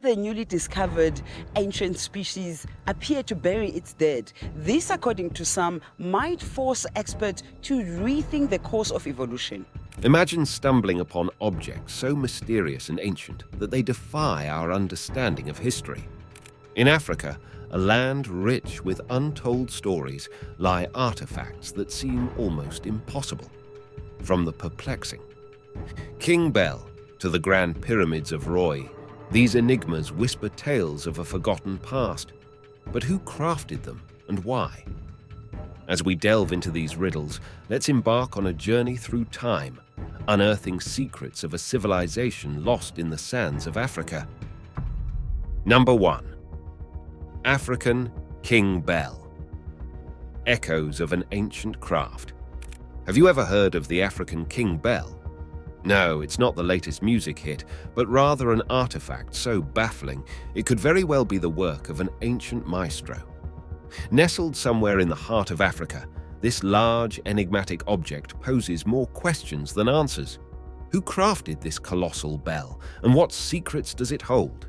the newly discovered ancient species appear to bury its dead, this, according to some, might force experts to rethink the course of evolution. Imagine stumbling upon objects so mysterious and ancient that they defy our understanding of history. In Africa, a land rich with untold stories, lie artifacts that seem almost impossible. From the perplexing King Bell to the Grand Pyramids of Roy, these enigmas whisper tales of a forgotten past. But who crafted them and why? As we delve into these riddles, let's embark on a journey through time, unearthing secrets of a civilization lost in the sands of Africa. Number 1. African King Bell. Echoes of an ancient craft. Have you ever heard of the African King Bell? No, it's not the latest music hit, but rather an artifact so baffling it could very well be the work of an ancient maestro. Nestled somewhere in the heart of Africa, this large, enigmatic object poses more questions than answers. Who crafted this colossal bell, and what secrets does it hold?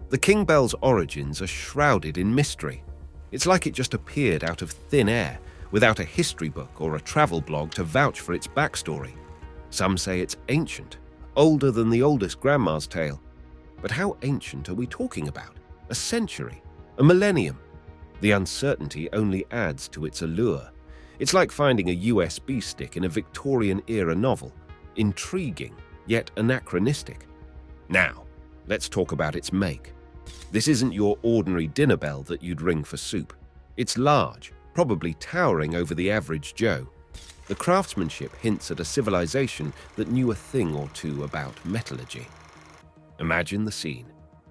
The King Bell's origins are shrouded in mystery. It's like it just appeared out of thin air, without a history book or a travel blog to vouch for its backstory. Some say it's ancient, older than the oldest grandma's tale. But how ancient are we talking about? A century? A millennium? The uncertainty only adds to its allure. It's like finding a USB stick in a Victorian-era novel. Intriguing, yet anachronistic. Now, let's talk about its make. This isn't your ordinary dinner bell that you'd ring for soup. It's large, probably towering over the average Joe. The craftsmanship hints at a civilization that knew a thing or two about metallurgy. Imagine the scene.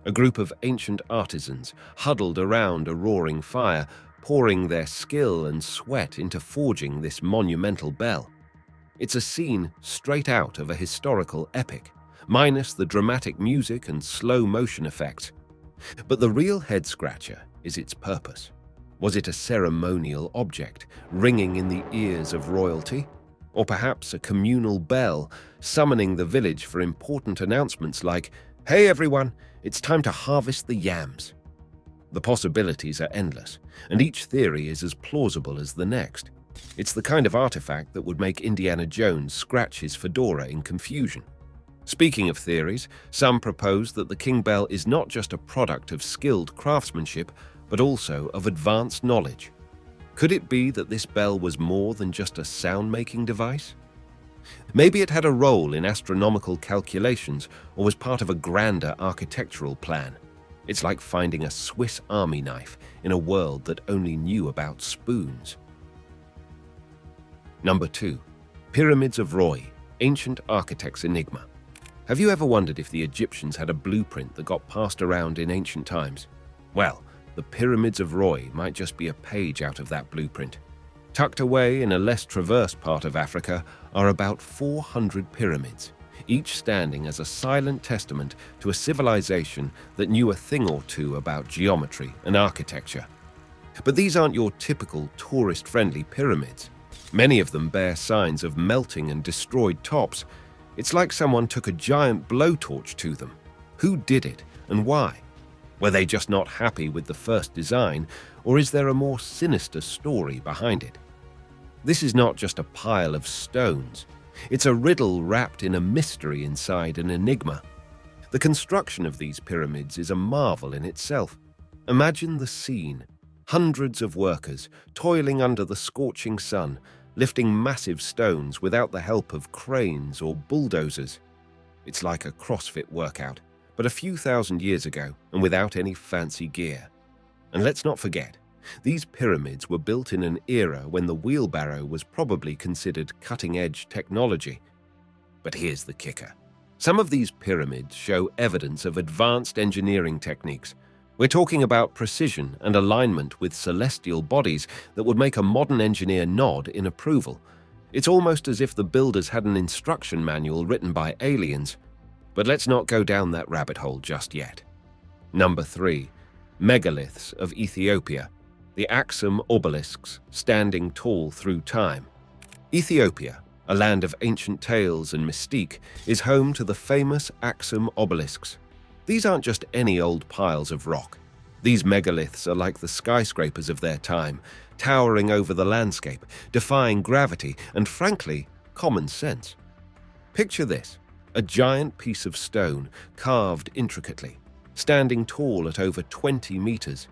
A group of ancient artisans huddled around a roaring fire, pouring their skill and sweat into forging this monumental bell. It's a scene straight out of a historical epic, minus the dramatic music and slow motion effects. But the real head-scratcher is its purpose. Was it a ceremonial object, ringing in the ears of royalty? Or perhaps a communal bell, summoning the village for important announcements like, "Hey everyone, it's time to harvest the yams." The possibilities are endless, and each theory is as plausible as the next. It's the kind of artifact that would make Indiana Jones scratch his fedora in confusion. Speaking of theories, some propose that the King Bell is not just a product of skilled craftsmanship, but also of advanced knowledge. Could it be that this bell was more than just a sound-making device? Maybe it had a role in astronomical calculations or was part of a grander architectural plan. It's like finding a Swiss Army knife in a world that only knew about spoons. Number 2. Pyramids of Roy, Ancient Architect's Enigma. Have you ever wondered if the Egyptians had a blueprint that got passed around in ancient times? Well, the Pyramids of Roy might just be a page out of that blueprint. Tucked away in a less traversed part of Africa are about 400 pyramids, each standing as a silent testament to a civilization that knew a thing or two about geometry and architecture. But these aren't your typical tourist-friendly pyramids. Many of them bear signs of melting and destroyed tops. It's like someone took a giant blowtorch to them. Who did it and why? Were they just not happy with the first design, or is there a more sinister story behind it? This is not just a pile of stones. It's a riddle wrapped in a mystery inside an enigma. The construction of these pyramids is a marvel in itself. Imagine the scene. Hundreds of workers toiling under the scorching sun, lifting massive stones without the help of cranes or bulldozers. It's like a CrossFit workout, but a few thousand years ago and without any fancy gear. And let's not forget, these pyramids were built in an era when the wheelbarrow was probably considered cutting-edge technology. But here's the kicker. Some of these pyramids show evidence of advanced engineering techniques. We're talking about precision and alignment with celestial bodies that would make a modern engineer nod in approval. It's almost as if the builders had an instruction manual written by aliens. But let's not go down that rabbit hole just yet. Number 3. Megaliths of Ethiopia, the Axum obelisks standing tall through time. Ethiopia, a land of ancient tales and mystique, is home to the famous Axum obelisks. These aren't just any old piles of rock. These megaliths are like the skyscrapers of their time, towering over the landscape, defying gravity and, frankly, common sense. Picture this: a giant piece of stone, carved intricately, standing tall at over 20 meters.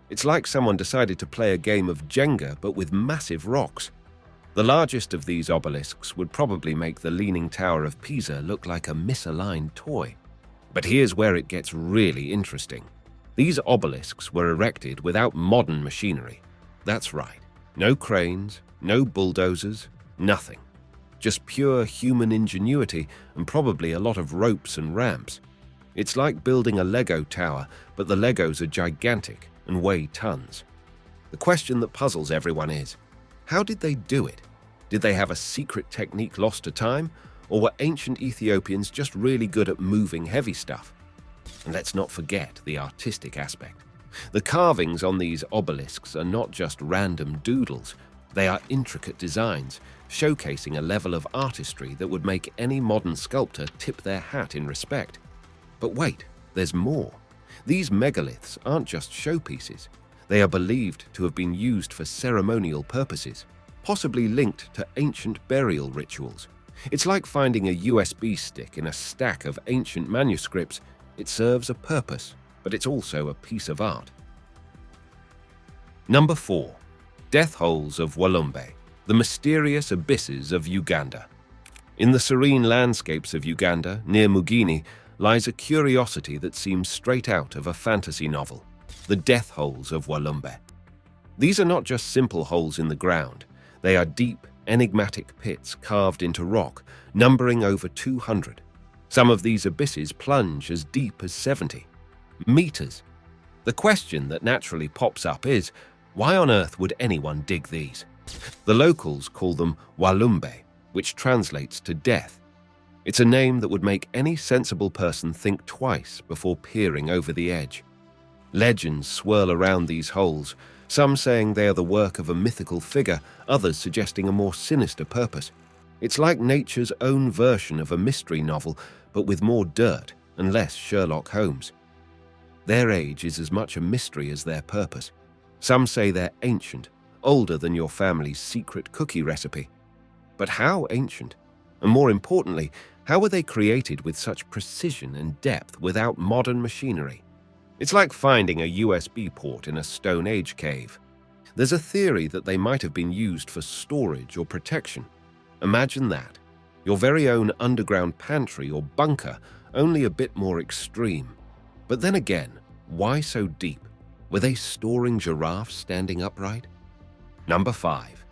It's like someone decided to play a game of Jenga, but with massive rocks. The largest of these obelisks would probably make the Leaning Tower of Pisa look like a misaligned toy. But here's where it gets really interesting. These obelisks were erected without modern machinery. That's right. No cranes, no bulldozers, nothing. Just pure human ingenuity and probably a lot of ropes and ramps. It's like building a Lego tower, but the Legos are gigantic and weigh tons. The question that puzzles everyone is, how did they do it? Did they have a secret technique lost to time? Or were ancient Ethiopians just really good at moving heavy stuff? And let's not forget the artistic aspect. The carvings on these obelisks are not just random doodles. They are intricate designs, showcasing a level of artistry that would make any modern sculptor tip their hat in respect. But wait, there's more. These megaliths aren't just showpieces. They are believed to have been used for ceremonial purposes, possibly linked to ancient burial rituals. It's like finding a USB stick in a stack of ancient manuscripts. It serves a purpose, but it's also a piece of art. Number 4. Death Holes of Walumbe, the mysterious abysses of Uganda. In the serene landscapes of Uganda, near Mugini, lies a curiosity that seems straight out of a fantasy novel: the Death Holes of Walumbe. These are not just simple holes in the ground. They are deep, enigmatic pits carved into rock, numbering over 200. Some of these abysses plunge as deep as 70 meters. The question that naturally pops up is, why on earth would anyone dig these? The locals call them Walumbe, which translates to death. It's a name that would make any sensible person think twice before peering over the edge. Legends swirl around these holes, some saying they are the work of a mythical figure, others suggesting a more sinister purpose. It's like nature's own version of a mystery novel, but with more dirt and less Sherlock Holmes. Their age is as much a mystery as their purpose. Some say they're ancient, older than your family's secret cookie recipe. But how ancient? And more importantly, how were they created with such precision and depth without modern machinery? It's like finding a USB port in a Stone Age cave. There's a theory that they might have been used for storage or protection. Imagine that. Your very own underground pantry or bunker, only a bit more extreme. But then again, why so deep? Were they storing giraffes standing upright? Number 5.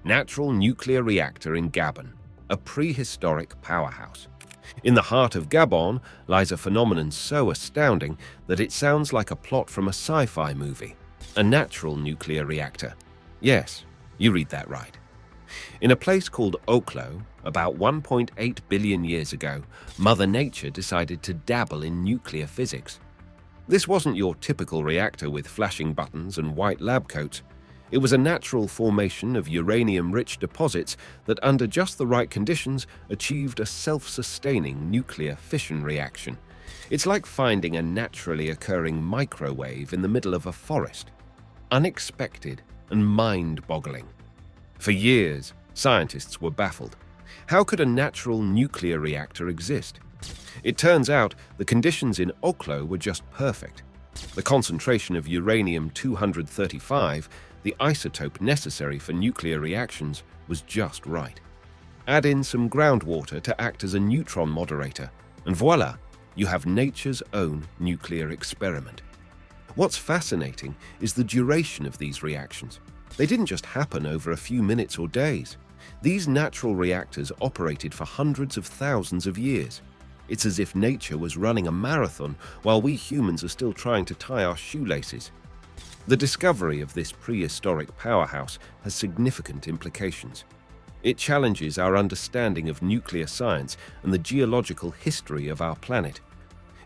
Natural nuclear reactor in Gabon, a prehistoric powerhouse. In the heart of Gabon lies a phenomenon so astounding that it sounds like a plot from a sci-fi movie. A natural nuclear reactor. Yes, you read that right. In a place called Oklo, about 1.8 billion years ago, Mother Nature decided to dabble in nuclear physics. This wasn't your typical reactor with flashing buttons and white lab coats. It was a natural formation of uranium-rich deposits that, under just the right conditions, achieved a self-sustaining nuclear fission reaction. It's like finding a naturally occurring microwave in the middle of a forest. Unexpected and mind-boggling. For years, scientists were baffled. How could a natural nuclear reactor exist? It turns out the conditions in Oklo were just perfect. The concentration of uranium-235, the isotope necessary for nuclear reactions, was just right. Add in some groundwater to act as a neutron moderator, and voila, you have nature's own nuclear experiment. What's fascinating is the duration of these reactions. They didn't just happen over a few minutes or days. These natural reactors operated for hundreds of thousands of years. It's as if nature was running a marathon while we humans are still trying to tie our shoelaces. The discovery of this prehistoric powerhouse has significant implications. It challenges our understanding of nuclear science and the geological history of our planet.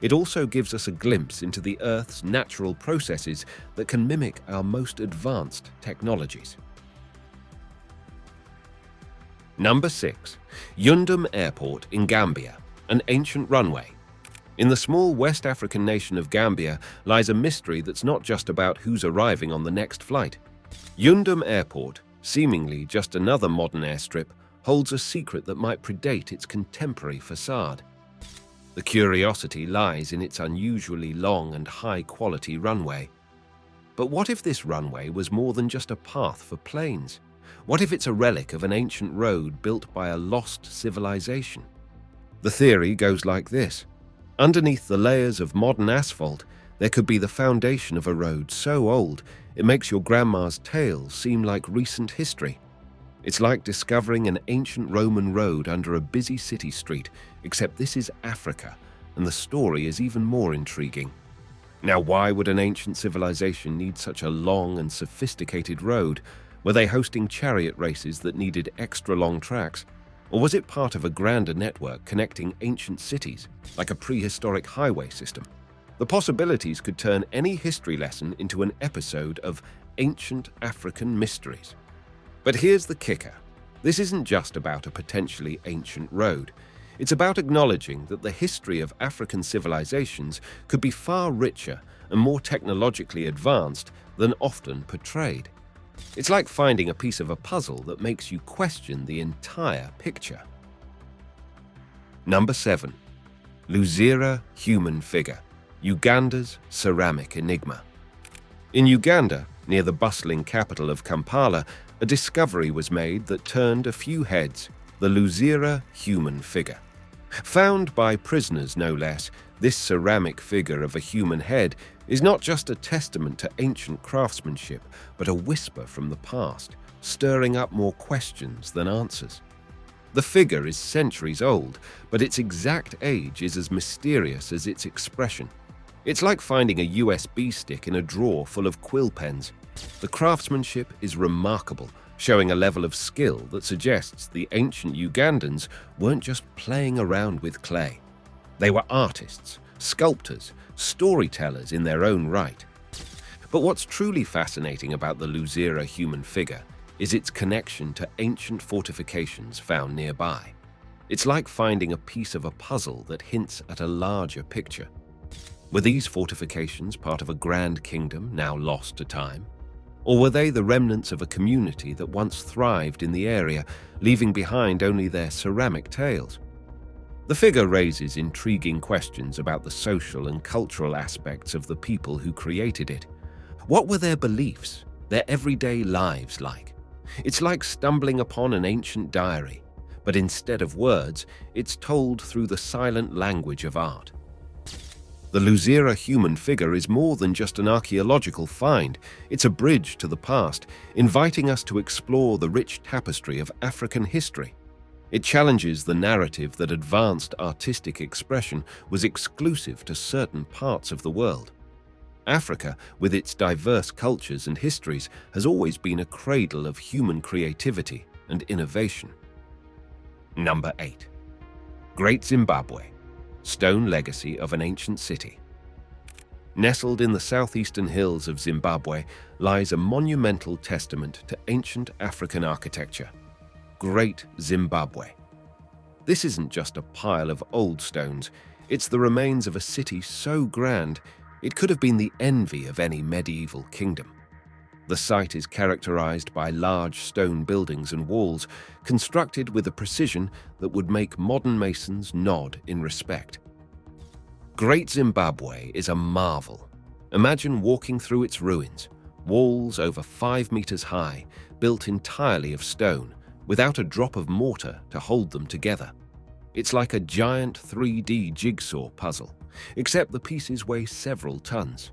It also gives us a glimpse into the Earth's natural processes that can mimic our most advanced technologies. Number 6. Yundum Airport in Gambia, an ancient runway. In the small West African nation of Gambia lies a mystery that's not just about who's arriving on the next flight. Yundum Airport, seemingly just another modern airstrip, holds a secret that might predate its contemporary facade. The curiosity lies in its unusually long and high-quality runway. But what if this runway was more than just a path for planes? What if it's a relic of an ancient road built by a lost civilization? The theory goes like this. Underneath the layers of modern asphalt, there could be the foundation of a road so old it makes your grandma's tales seem like recent history. It's like discovering an ancient Roman road under a busy city street, except this is Africa, and the story is even more intriguing. Now, why would an ancient civilization need such a long and sophisticated road? Were they hosting chariot races that needed extra long tracks? Or was it part of a grander network connecting ancient cities, like a prehistoric highway system? The possibilities could turn any history lesson into an episode of Ancient African Mysteries. But here's the kicker. This isn't just about a potentially ancient road. It's about acknowledging that the history of African civilizations could be far richer and more technologically advanced than often portrayed. It's like finding a piece of a puzzle that makes you question the entire picture. Number 7. Luzira human figure, Uganda's ceramic enigma. In Uganda, near the bustling capital of Kampala, a discovery was made that turned a few heads, the Luzira human figure. Found by prisoners no less, this ceramic figure of a human head is not just a testament to ancient craftsmanship, but a whisper from the past, stirring up more questions than answers. The figure is centuries old, but its exact age is as mysterious as its expression. It's like finding a USB stick in a drawer full of quill pens. The craftsmanship is remarkable, showing a level of skill that suggests the ancient Ugandans weren't just playing around with clay. They were artists, sculptors, storytellers in their own right. But what's truly fascinating about the Luzira human figure is its connection to ancient fortifications found nearby. It's like finding a piece of a puzzle that hints at a larger picture. Were these fortifications part of a grand kingdom now lost to time? Or were they the remnants of a community that once thrived in the area, leaving behind only their ceramic tales? The figure raises intriguing questions about the social and cultural aspects of the people who created it. What were their beliefs, their everyday lives like? It's like stumbling upon an ancient diary, but instead of words, it's told through the silent language of art. The Luzira human figure is more than just an archaeological find. It's a bridge to the past, inviting us to explore the rich tapestry of African history. It challenges the narrative that advanced artistic expression was exclusive to certain parts of the world. Africa, with its diverse cultures and histories, has always been a cradle of human creativity and innovation. Number 8. Great Zimbabwe, stone legacy of an ancient city. Nestled in the southeastern hills of Zimbabwe lies a monumental testament to ancient African architecture. Great Zimbabwe. This isn't just a pile of old stones, it's the remains of a city so grand it could have been the envy of any medieval kingdom. The site is characterized by large stone buildings and walls, constructed with a precision that would make modern masons nod in respect. Great Zimbabwe is a marvel. Imagine walking through its ruins, walls over 5 meters high, built entirely of stone, without a drop of mortar to hold them together. It's like a giant 3D jigsaw puzzle, except the pieces weigh several tons.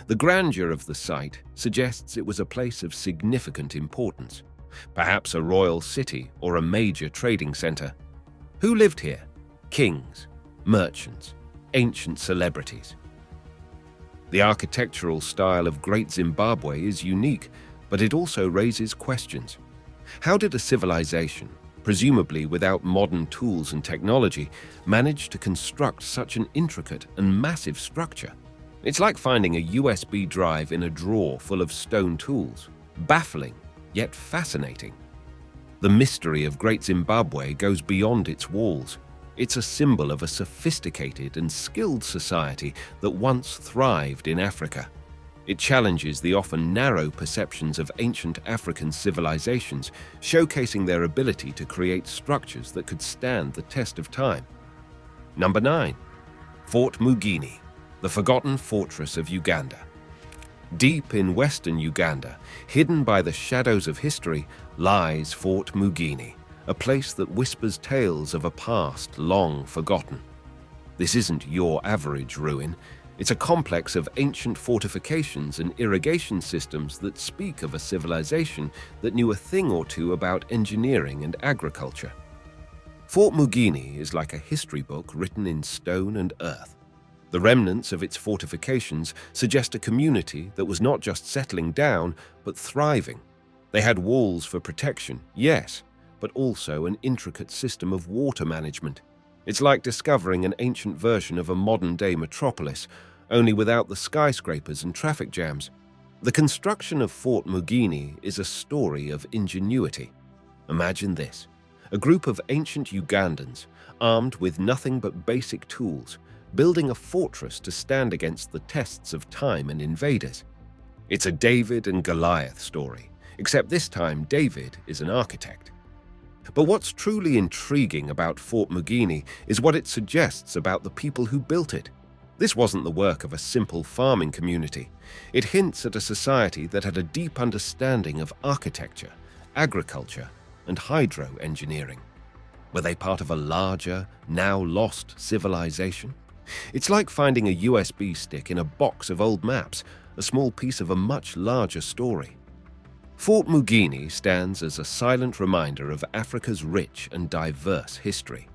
The grandeur of the site suggests it was a place of significant importance, perhaps a royal city or a major trading center. Who lived here? Kings, merchants, ancient celebrities. The architectural style of Great Zimbabwe is unique, but it also raises questions. How did a civilization, presumably without modern tools and technology, manage to construct such an intricate and massive structure? It's like finding a USB drive in a drawer full of stone tools. Baffling, yet fascinating. The mystery of Great Zimbabwe goes beyond its walls. It's a symbol of a sophisticated and skilled society that once thrived in Africa. It challenges the often narrow perceptions of ancient African civilizations, showcasing their ability to create structures that could stand the test of time. Number 9. Fort Mugini, the forgotten fortress of Uganda. Deep in western Uganda, hidden by the shadows of history, lies Fort Mugini, a place that whispers tales of a past long forgotten. This isn't your average ruin. It's a complex of ancient fortifications and irrigation systems that speak of a civilization that knew a thing or two about engineering and agriculture. Fort Mugini is like a history book written in stone and earth. The remnants of its fortifications suggest a community that was not just settling down, but thriving. They had walls for protection, yes, but also an intricate system of water management. It's like discovering an ancient version of a modern-day metropolis, only without the skyscrapers and traffic jams. The construction of Fort Mugini is a story of ingenuity. Imagine this: a group of ancient Ugandans, armed with nothing but basic tools, building a fortress to stand against the tests of time and invaders. It's a David and Goliath story, except this time David is an architect. But what's truly intriguing about Fort Mugini is what it suggests about the people who built it. This wasn't the work of a simple farming community. It hints at a society that had a deep understanding of architecture, agriculture, and hydro-engineering. Were they part of a larger, now lost civilization? It's like finding a USB stick in a box of old maps, a small piece of a much larger story. Fort Mugini stands as a silent reminder of Africa's rich and diverse history.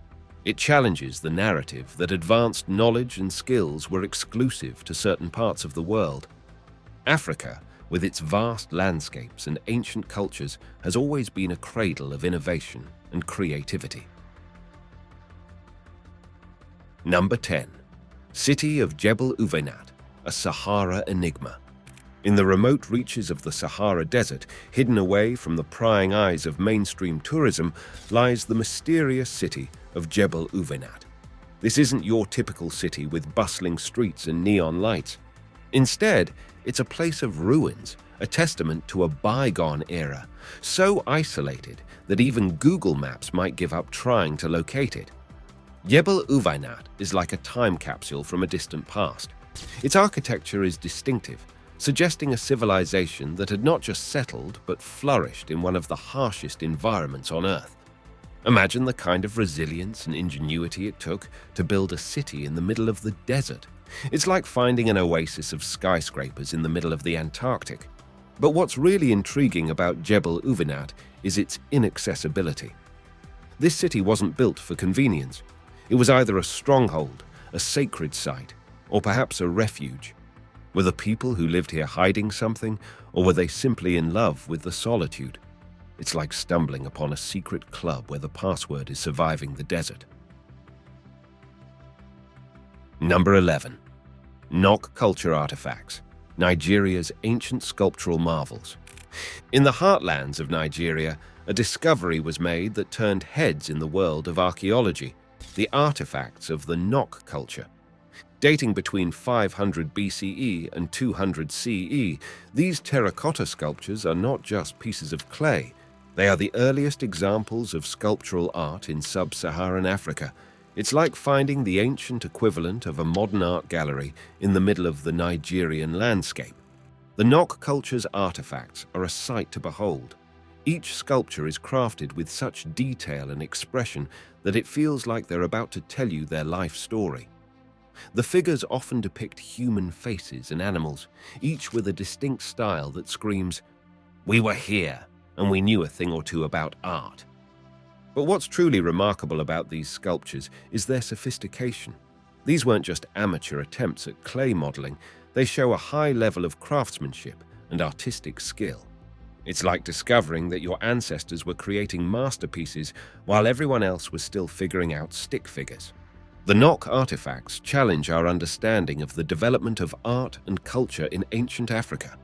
It challenges the narrative that advanced knowledge and skills were exclusive to certain parts of the world. Africa, with its vast landscapes and ancient cultures, has always been a cradle of innovation and creativity. Number 10. City of Jebel Ouvenat, a Sahara enigma. In the remote reaches of the Sahara Desert, hidden away from the prying eyes of mainstream tourism, lies the mysterious city of Jebel Ouvenat. This isn't your typical city with bustling streets and neon lights. Instead, it's a place of ruins, a testament to a bygone era, so isolated that even Google Maps might give up trying to locate it. Jebel Ouvenat is like a time capsule from a distant past. Its architecture is distinctive, suggesting a civilization that had not just settled but flourished in one of the harshest environments on Earth. Imagine the kind of resilience and ingenuity it took to build a city in the middle of the desert. It's like finding an oasis of skyscrapers in the middle of the Antarctic. But what's really intriguing about Jebel Ouvenat is its inaccessibility. This city wasn't built for convenience. It was either a stronghold, a sacred site, or perhaps a refuge. Were the people who lived here hiding something, or were they simply in love with the solitude? It's like stumbling upon a secret club where the password is surviving the desert. Number 11. Nok culture artifacts, Nigeria's ancient sculptural marvels. In the heartlands of Nigeria, a discovery was made that turned heads in the world of archaeology: the artifacts of the Nok culture. Dating between 500 BCE and 200 CE, these terracotta sculptures are not just pieces of clay. They are the earliest examples of sculptural art in sub-Saharan Africa. It's like finding the ancient equivalent of a modern art gallery in the middle of the Nigerian landscape. The Nok culture's artifacts are a sight to behold. Each sculpture is crafted with such detail and expression that it feels like they're about to tell you their life story. The figures often depict human faces and animals, each with a distinct style that screams, "We were here, and we knew a thing or two about art." But what's truly remarkable about these sculptures is their sophistication. These weren't just amateur attempts at clay modeling, they show a high level of craftsmanship and artistic skill. It's like discovering that your ancestors were creating masterpieces while everyone else was still figuring out stick figures. The Nok artifacts challenge our understanding of the development of art and culture in ancient Africa.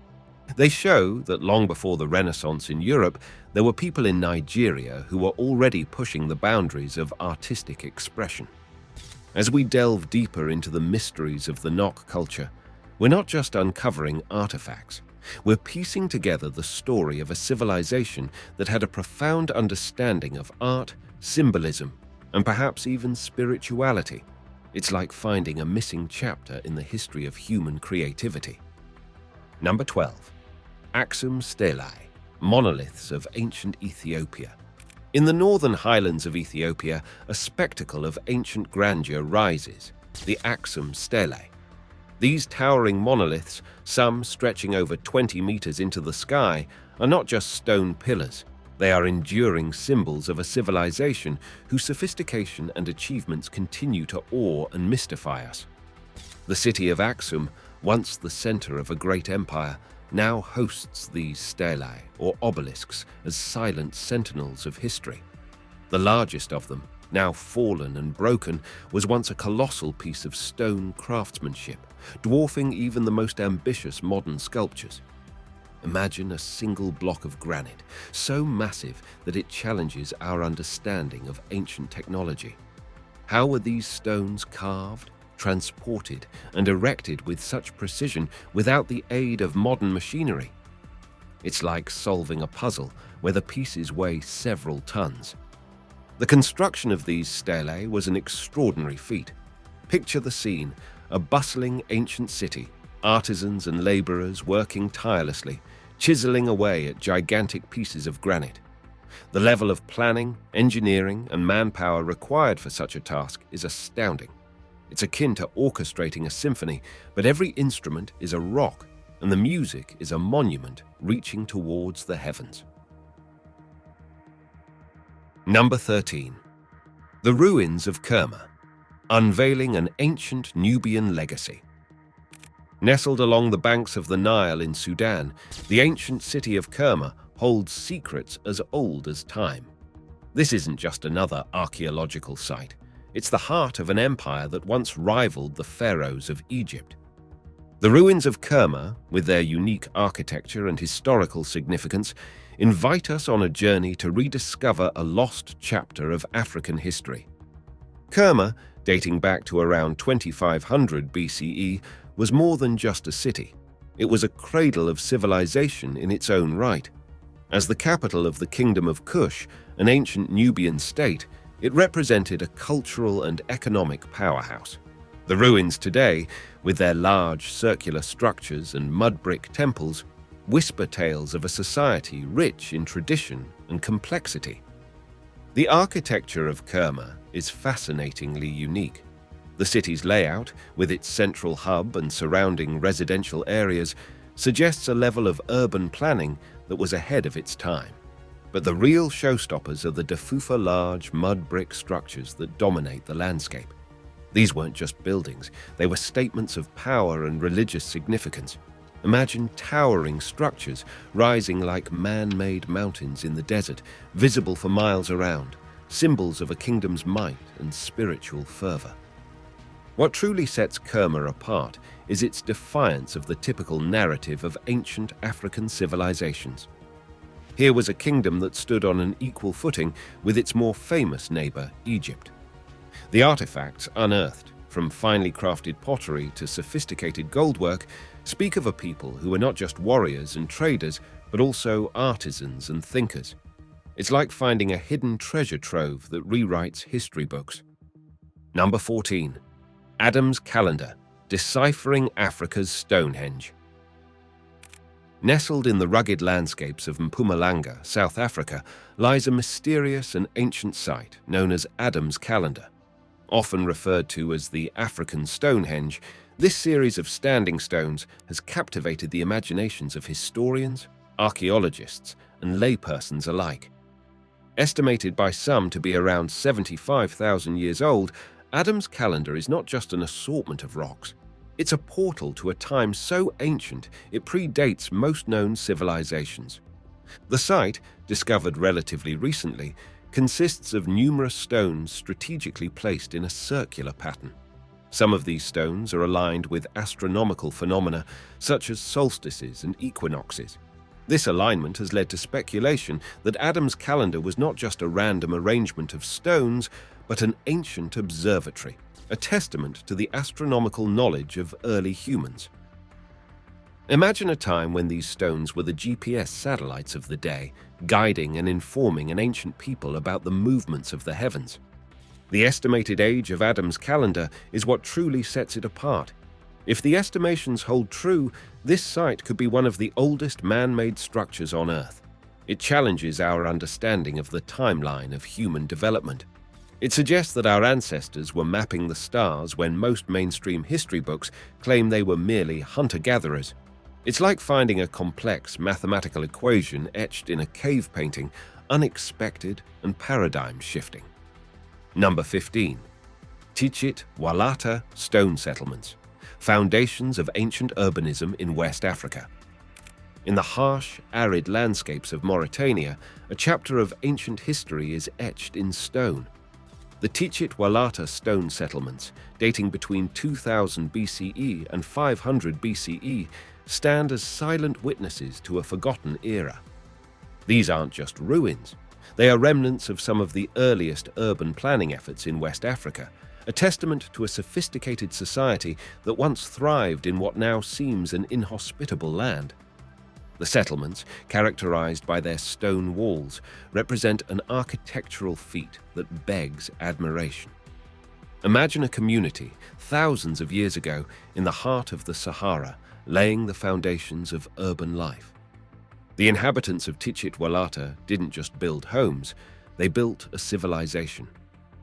They show that long before the Renaissance in Europe, there were people in Nigeria who were already pushing the boundaries of artistic expression. As we delve deeper into the mysteries of the Nok culture, we're not just uncovering artifacts, we're piecing together the story of a civilization that had a profound understanding of art, symbolism, and perhaps even spirituality. It's like finding a missing chapter in the history of human creativity. Number 12. Aksum Stelae, monoliths of ancient Ethiopia. In the northern highlands of Ethiopia, a spectacle of ancient grandeur rises, the Aksum Stelae. These towering monoliths, some stretching over 20 meters into the sky, are not just stone pillars. They are enduring symbols of a civilization whose sophistication and achievements continue to awe and mystify us. The city of Aksum, once the center of a great empire, now hosts these stelae, or obelisks, as silent sentinels of history. The largest of them, now fallen and broken, was once a colossal piece of stone craftsmanship, dwarfing even the most ambitious modern sculptures. Imagine a single block of granite, so massive that it challenges our understanding of ancient technology. How were these stones carved, transported, and erected with such precision without the aid of modern machinery? It's like solving a puzzle where the pieces weigh several tons. The construction of these stelae was an extraordinary feat. Picture the scene, a bustling ancient city, artisans and laborers working tirelessly, chiseling away at gigantic pieces of granite. The level of planning, engineering, and manpower required for such a task is astounding. It's akin to orchestrating a symphony, but every instrument is a rock, and the music is a monument reaching towards the heavens. Number 13. The ruins of Kerma, unveiling an ancient Nubian legacy. Nestled along the banks of the Nile in Sudan, the ancient city of Kerma holds secrets as old as time. This isn't just another archaeological site. It's the heart of an empire that once rivaled the pharaohs of Egypt. The ruins of Kerma, with their unique architecture and historical significance, invite us on a journey to rediscover a lost chapter of African history. Kerma, dating back to around 2500 BCE, was more than just a city. It was a cradle of civilization in its own right. As the capital of the Kingdom of Kush, an ancient Nubian state, it represented a cultural and economic powerhouse. The ruins today, with their large circular structures and mud brick temples, whisper tales of a society rich in tradition and complexity. The architecture of Kerma is fascinatingly unique. The city's layout, with its central hub and surrounding residential areas, suggests a level of urban planning that was ahead of its time. But the real showstoppers are the Dafufa large mud brick structures that dominate the landscape. These weren't just buildings, they were statements of power and religious significance. Imagine towering structures rising like man-made mountains in the desert, visible for miles around, symbols of a kingdom's might and spiritual fervor. What truly sets Kerma apart is its defiance of the typical narrative of ancient African civilizations. Here was a kingdom that stood on an equal footing with its more famous neighbor, Egypt. The artifacts unearthed, from finely crafted pottery to sophisticated goldwork, speak of a people who were not just warriors and traders, but also artisans and thinkers. It's like finding a hidden treasure trove that rewrites history books. Number 14. Adam's Calendar, deciphering Africa's Stonehenge. Nestled in the rugged landscapes of Mpumalanga, South Africa, lies a mysterious and ancient site known as Adam's Calendar. Often referred to as the African Stonehenge, this series of standing stones has captivated the imaginations of historians, archaeologists, and laypersons alike. Estimated by some to be around 75,000 years old, Adam's Calendar is not just an assortment of rocks. It's a portal to a time so ancient it predates most known civilizations. The site, discovered relatively recently, consists of numerous stones strategically placed in a circular pattern. Some of these stones are aligned with astronomical phenomena such as solstices and equinoxes. This alignment has led to speculation that Adam's calendar was not just a random arrangement of stones, but an ancient observatory, a testament to the astronomical knowledge of early humans. Imagine a time when these stones were the GPS satellites of the day, guiding and informing an ancient people about the movements of the heavens. The estimated age of Adam's calendar is what truly sets it apart. If the estimations hold true, this site could be one of the oldest man-made structures on Earth. It challenges our understanding of the timeline of human development. It suggests that our ancestors were mapping the stars when most mainstream history books claim they were merely hunter-gatherers. It's like finding a complex mathematical equation etched in a cave painting, unexpected and paradigm-shifting. Number 15. Tichit Walata Stone Settlements, foundations of ancient urbanism in West Africa. In the harsh, arid landscapes of Mauritania, a chapter of ancient history is etched in stone. The Tichit Walata stone settlements, dating between 2000 BCE and 500 BCE, stand as silent witnesses to a forgotten era. These aren't just ruins. They are remnants of some of the earliest urban planning efforts in West Africa, a testament to a sophisticated society that once thrived in what now seems an inhospitable land. The settlements, characterized by their stone walls, represent an architectural feat that begs admiration. Imagine a community, thousands of years ago, in the heart of the Sahara, laying the foundations of urban life. The inhabitants of Tichit Walata didn't just build homes, they built a civilization.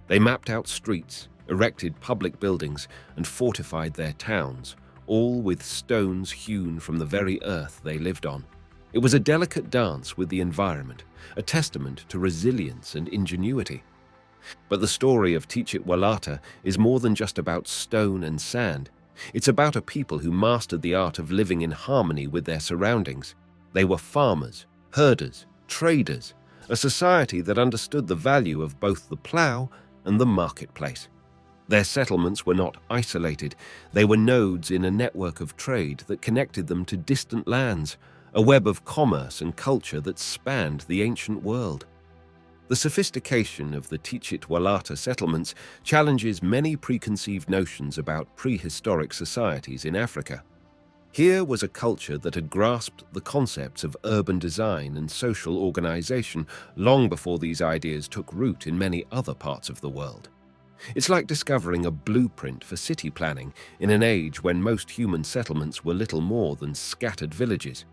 They mapped out streets, erected public buildings, and fortified their towns, all with stones hewn from the very earth they lived on. It was a delicate dance with the environment, a testament to resilience and ingenuity. But the story of Tichit Walata is more than just about stone and sand. It's about a people who mastered the art of living in harmony with their surroundings. They were farmers, herders, traders, a society that understood the value of both the plough and the marketplace. Their settlements were not isolated. They were nodes in a network of trade that connected them to distant lands, a web of commerce and culture that spanned the ancient world. The sophistication of the Tichit Walata settlements challenges many preconceived notions about prehistoric societies in Africa. Here was a culture that had grasped the concepts of urban design and social organization long before these ideas took root in many other parts of the world. It's like discovering a blueprint for city planning in an age when most human settlements were little more than scattered villages.